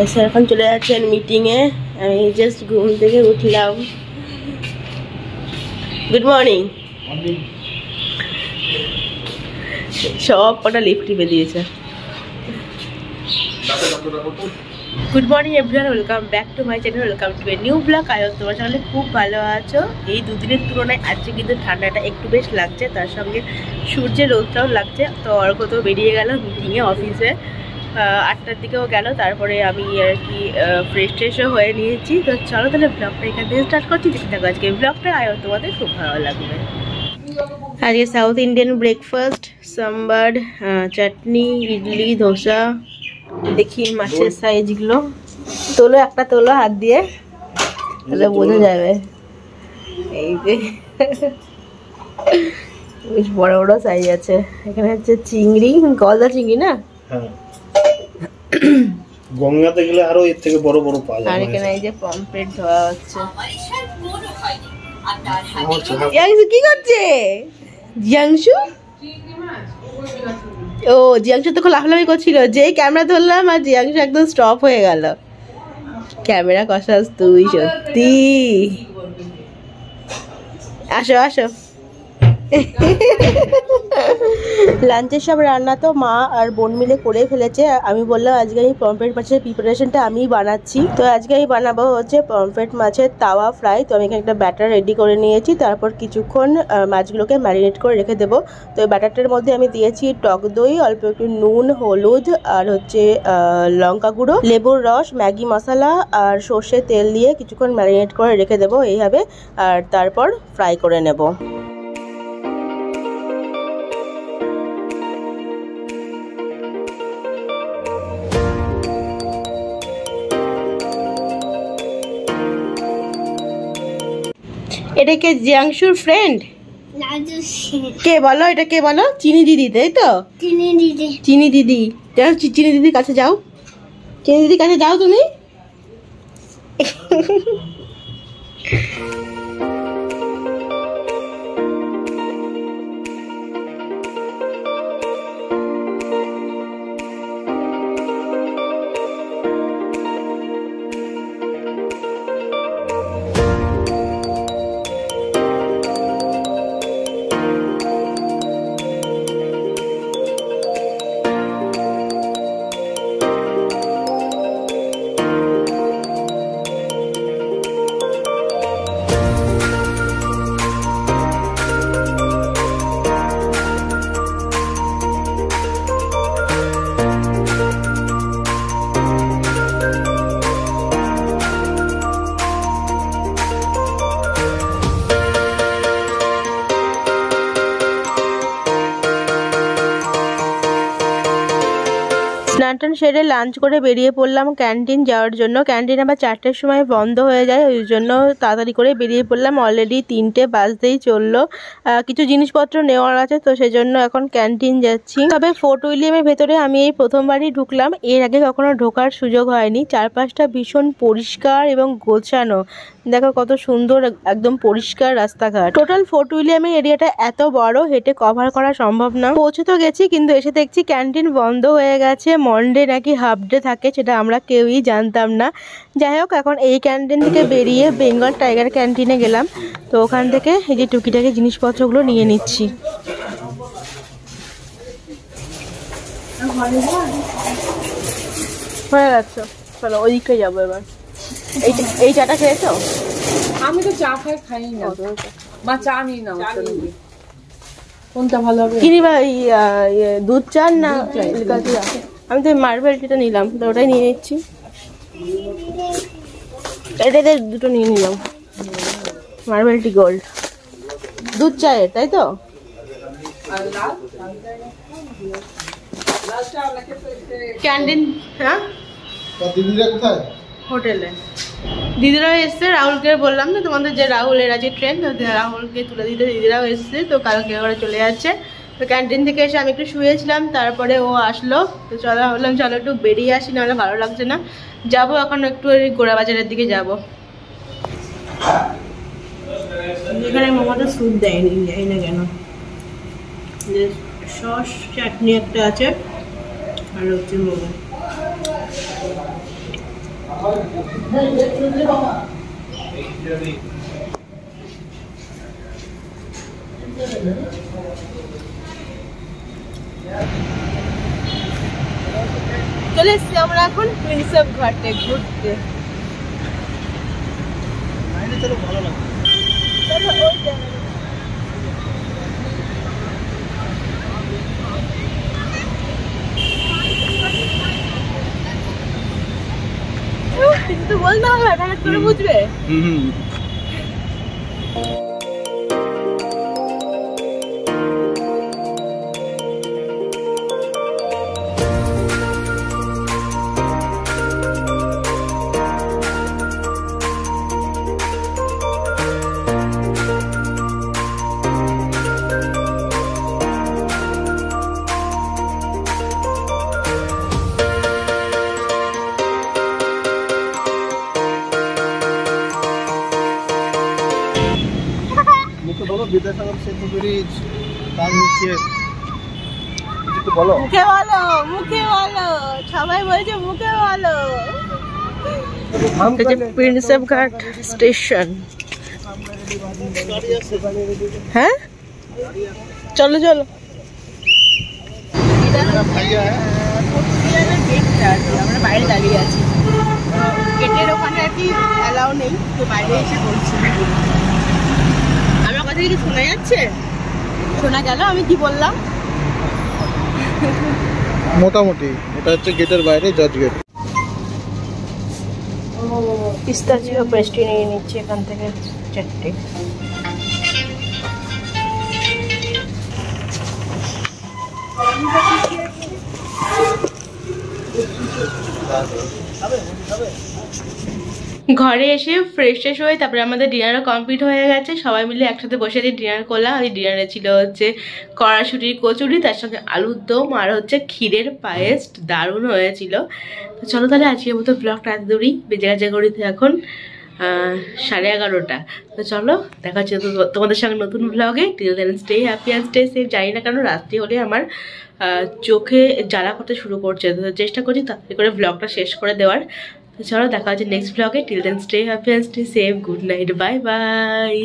এসে এখন চলে যাচ্ছেন মিটিংয়ে। আমি জাস্ট ঘুম থেকে উঠলাম। Good morning. সব কটা লিফট টিপে দিয়েছে। Good morning everyone, welcome back to my channel, welcome to a new blog. I hope তোমরা সকলে খুব ভালো আছো। এই দুদিনের তুলনায় আজকে কিন্তু ঠান্ডাটা একটু বেশ লাগছে, তার সঙ্গে সূর্যের রোদটাও লাগছে। তো অর্ঘ তো বেরিয়ে গেল মিটিংয়ে, অফিসে 8টার দিকেও গেল। তারপরে আমি আর কি ফ্রেশও হয়ে নিয়েছি। তো চলো তাহলে ব্লগটা এখান থেকে স্টার্ট করছি। দেখতে থাকো আজকে ব্লগটা, আই হোপ তোমাদের খুব ভালো লাগবে। আজকে সাউথ ইন্ডিয়ান ব্রেকফাস্ট, সাম্বার, চাটনি, ইডলি, ধোসা। দেখি মাছের সাইজগুলো তোলো, একটা তোলো হাত দিয়ে, তাহলে বোঝা যাবে। এই যে বেশ বড় বড় সাইজ আছে। এখানে হচ্ছে চিংড়ি, গলদা চিংড়ি না? হ্যাঁ, গঙ্গাতে গেলে আরো এর থেকে বড় বড় পাওয়া যায়। আর এখানে এই যে পমফ্রেট ধোয়া হচ্ছে। জিয়াংশু কি করছে? জিয়াংশু ও জিয়াংশু তো লাফলাফি করছিল, যেই ক্যামেরা ধরলাম আর জিয়াংশু একদম স্টপ হয়ে গেল। ক্যামেরা কষাস তুই সত্যি। আসো আসো। লাঞ্চের সব রান্না তো মা আর বোন মিলে করে ফেলেছে। আমি বললাম আজকে আমি পমফ্রেট মাছের প্রিপারেশনটা আমিই বানাচ্ছি। তো আজকে আমি বানাবো হচ্ছে পমফ্রেট মাছের তাওয়া ফ্রাই। তো আমি এখানে একটা ব্যাটার রেডি করে নিয়েছি। তারপর কিছুক্ষণ মাছগুলোকে ম্যারিনেট করে রেখে দেবো। তো এই ব্যাটারটার মধ্যে আমি দিয়েছি টক দই, অল্প একটু নুন, হলুদ, আর হচ্ছে লঙ্কা গুঁড়ো, লেবুর রস, ম্যাগি মশলা আর সর্ষের তেল দিয়ে কিছুক্ষণ ম্যারিনেট করে রেখে দেবো এইভাবে। আর তারপর ফ্রাই করে নেব। এটা কে জিয়াংশুর ফ্রেন্ড? কে বলো, এটা কে বলো? চিনি দিদি, তাই তো? চিনি দিদি, চিনি দিদি। যাও চিনি দিদির কাছে যাও, চিনি দিদির কাছে যাও তুমি। স্নান টান সেরে লাঞ্চ করে বেরিয়ে পড়লাম ক্যান্টিন যাওয়ার জন্য। ক্যান্টিন আবার 4টের সময় বন্ধ হয়ে যায়, ওই জন্য তাড়াতাড়ি করে বেরিয়ে পড়লাম। অলরেডি 3টে বাজতেই চললো। কিছু জিনিসপত্র নেওয়ার আছে, তো সেজন্য এখন ক্যান্টিন যাচ্ছি। তবে ফোর্ট উইলিয়ামের ভেতরে আমি এই প্রথমবারই ঢুকলাম, এর আগে কখনো ঢোকার সুযোগ হয়নি। চারপাশটা ভীষণ পরিষ্কার এবং গোছানো। দেখো কত সুন্দর, একদম পরিষ্কার রাস্তাঘাট। টোটাল ফোর্ট উইলিয়ামের এরিয়াটা এত বড়, হেঁটে কভার করা সম্ভব না। পৌঁছে তো গেছি, কিন্তু এসে দেখছি ক্যান্টিন বন্ধ হয়ে গেছে। মন্ডে নাকি হাফ ডে থাকে, সেটা আমরা কেউই জানতাম না। যাই হোক, এখন এই ক্যান্টিন থেকে বেরিয়ে বেঙ্গল টাইগার ক্যান্টিনে গেলাম। তো ওখান থেকে এই যে টুকিটাকি জিনিসপত্রগুলো নিয়ে নিচ্ছি। হয়ে গেছে, চলো ওই দিকটাই যাবো এবার। এই চাটা খেয়েছো? আমি তো চা খাই না, মা চা নিই না। কোনটা ভালো হবে? কি নিবা, দুধ চা না লিকার চা? আমি তো মার্বেল টিটা নিলাম, তো ওটাই নিয়ে নিচ্ছি। এটাতে দুটো নিয়ে নিলাম, মার্বেল টি গোল্ড দুধ চায়ের, তাই তো? ক্যান্টিন, হ্যাঁ হোটেলে দিদিরাও এসছে। রাহুলকে বললাম না তোমাদের যে রাহুলের আছে ট্রেন, রাহুলকে তুলে দিতে দিদিরাও এসছে। তো কালকে ওরা চলে যাচ্ছে। তো ক্যান্টিন থেকে এসে আমি একটু শুয়েছিলাম, তারপরে ও আসলো। তো চলো, বললাম চলো একটু বেরিয়ে আসি, নাহলে ভালো লাগছে না। যাবো এখন একটু ওই গোড়া বাজারের দিকে যাবো। এখানে মোমোটা স্যুপ দেয়নি, জানি না কেন। সস চাটনি একটা আছে, আর হচ্ছে মোমো। চলে এসছি আমরা এখন প্রিন্সেপ ঘাটে ঘুরতে। ভালো লাগে। কিন্তু বলতে হবে তাহলে তোরা বুঝবে। বিদ্যাসাগর সেতু ব্রিজ, তার নিচে বলো, মুখে বলো, মুখে বলো, সবাই বলছে মুখে বলো। প্রিন্সেপ ঘাট স্টেশন। হ্যাঁ চলো চলো। আমরা বাইরে দাঁড়িয়ে আছি, গেটের ওখানে আর কি অ্যালাউ নেই, তো বাইরে এসে বলছি। আমার কথা কি শোনা যাচ্ছে? শোনা গেল আমি কি বললাম? মোটামুটি এটা হচ্ছে গেটের বাইরে, জজ গেট। পিস্তাচিও পেস্ট্রি নিয়ে নিচ্ছি এখান থেকে 4টে। ঘরে এসে ফ্রেশ ট্রেশ হয়ে তারপরে আমাদের ডিনারও কমপ্লিট হয়ে গেছে। সবাই মিলে একসাথে বসে ডিনার করলাম। ওই ডিনারে ছিল হচ্ছে কড়াশুটির কচুরি, তার সঙ্গে আলুর দম আর হচ্ছে ক্ষীরের পায়েস। দারুণ হয়েছিল। তো চলো তাহলে আজকের মতো ব্লগটা এত দূরই। বেজে গেছে ঘড়িতে এখন 11:30। তো চলো দেখা হচ্ছে তোমাদের সঙ্গে নতুন ব্লগে। Till then stay happy and stay safe. জানি না কেন রাত্রি হলে আমার চোখে জ্বালা করতে শুরু করছে, তো চেষ্টা করছি তাড়াতাড়ি করে ব্লগটা শেষ করে দেওয়ার। তো চলো দেখা হচ্ছে নেক্সট ব্লগে। Till then stay happy and stay safe. Good night, bye by.